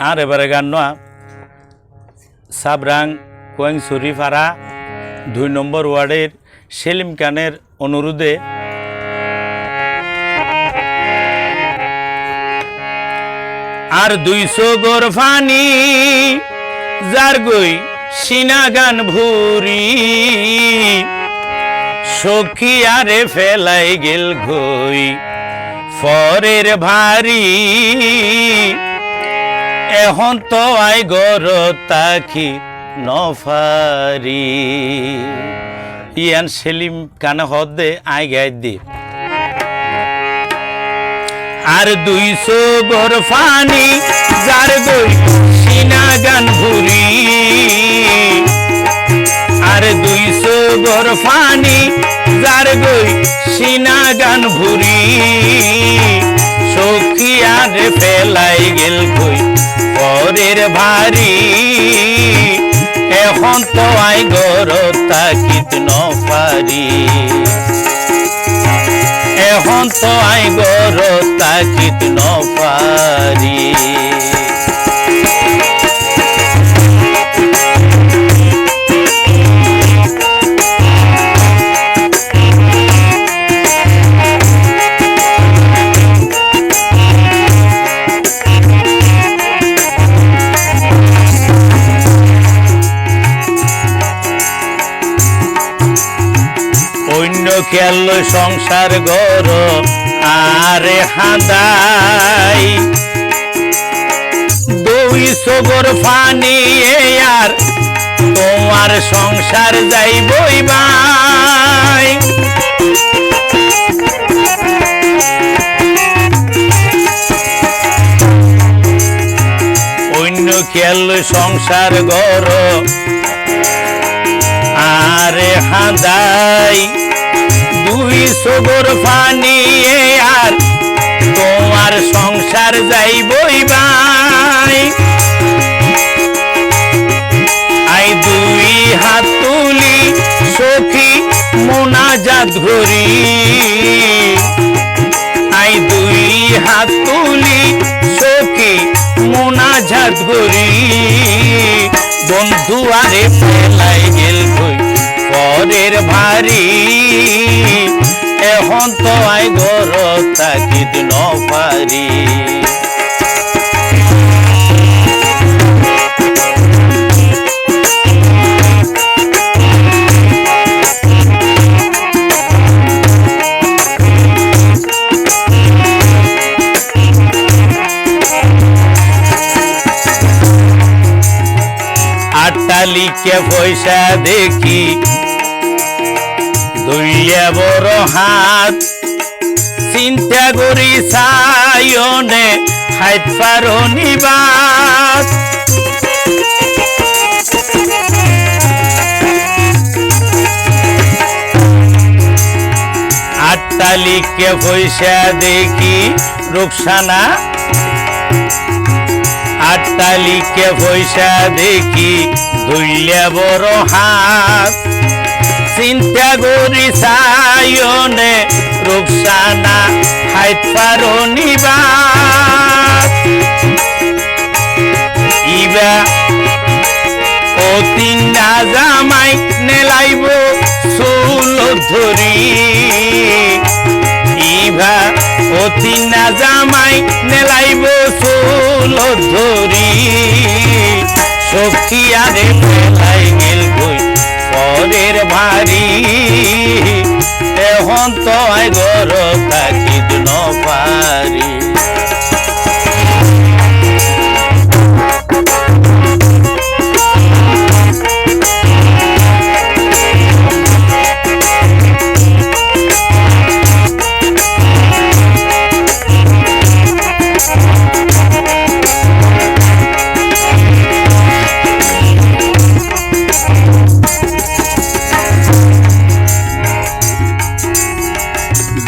আর এবারে গান নোয়া সাবরাং কোয়েংছড়ি পাড়া 2 নম্বর ওয়ার্ডের সেলিম খানের অনুরোধে আর 200 গর ফানি যার গই সিনা গান ভুরি সখী আরে ফেলাই গেল ঘই ফরের ভারী এখন তো আই গর তাকি নফারি ইয়ান সেলিম কানে হদে আই গাই দি আর 200 গর ফানি যার গই সিনা গান ভুরি আর 200 গর ফানি যার গই সিনা গান ভুরি সখী আর ফেলাই গেল কই পরের ভারী এখন তো আই গর তাকিত নফারি এখন তো আই গর তাকিত নফারি খেল সংসার গর আরে হাদাই 200 গর ফানি আর তোমার সংসার যাইবই বাই অন্য খেল সংসার গর আরে হাদাই 200 গর ফানি আর তোমার সংসার যাইবই বাই আই 2 হাত তুলি সখী মোনাজাত করি আই 2 হাত তুলি সখী মোনাজাত করি বন্ধু আরে ফেলাই গেল কই পরের ভারী এখন তো আই গর তাকিত নফারি আটালিকে পয়সা দেখি দুইয়া বড় হাত চিন্তা করি সায়নে হাইট পারনি বাস আটালিকে পয়সা দেখি রুকসানা আটালিকে পয়সা দেখি দুইয়া বড় হাত চিন্তা করি সায়নে রুকসানা হাইট পারনি বাস ইবা অতি না জামাই নেলাইব চুল ধরি ইবা অতি না জামাই নেলাইব চুল ধরি সখী আরে ফেলাই গেল কই পরের ভারী এখন তো আই গর তাকিত নফারি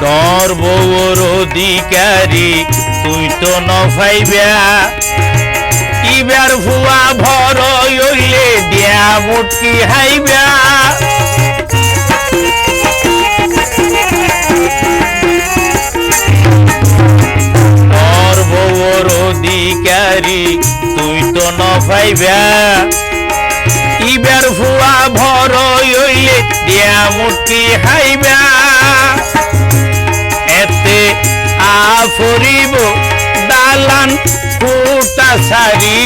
তোর বউর অধিকারী তুই তো নফাইবা ইবার ভুয়া ভর হইলে দিয়া মুটকি হাইবা তোর বউর অধিকারী তুই তো নভাইবা ইবার ফুয়া ভর হইলে দিয়া মুটকি হাইবা এতে আফরিব দালান কুটা সারি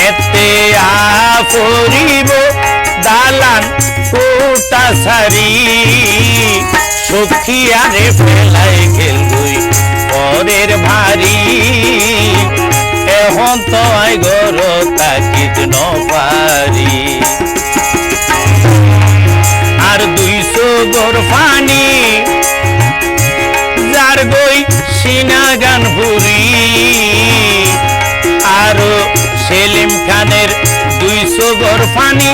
এতে আফরিব দালান কুটা সারি সখী আরে ফেলাই গেল দুই পরের ভারী এখন তো আই গর তাকিত নপারি আর 200 গর পানি যার গই সিনা গান ভুরি আর সেলিম খানের 200 গর পানি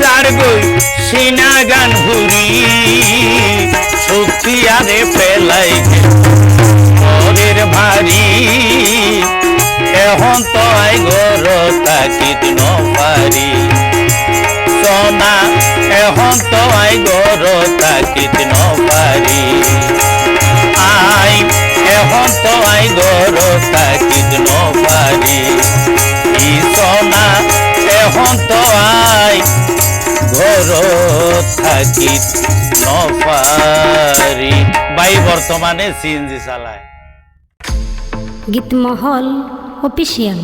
যার গই সিনা গান ভুরি সখী আরে ফেলাই পরের ভারী এখন তো আই গর তাকিত নপারি সোনা এখন তো আই গর তাকিত নপারি আই এখন তো আই গর তাকিত নপারি ই সোনা এখন তো আই ঘর থাকিত নপারি বাই বর্তমানে সিএনজি চালায় গীতমহল অফিসিয়াল।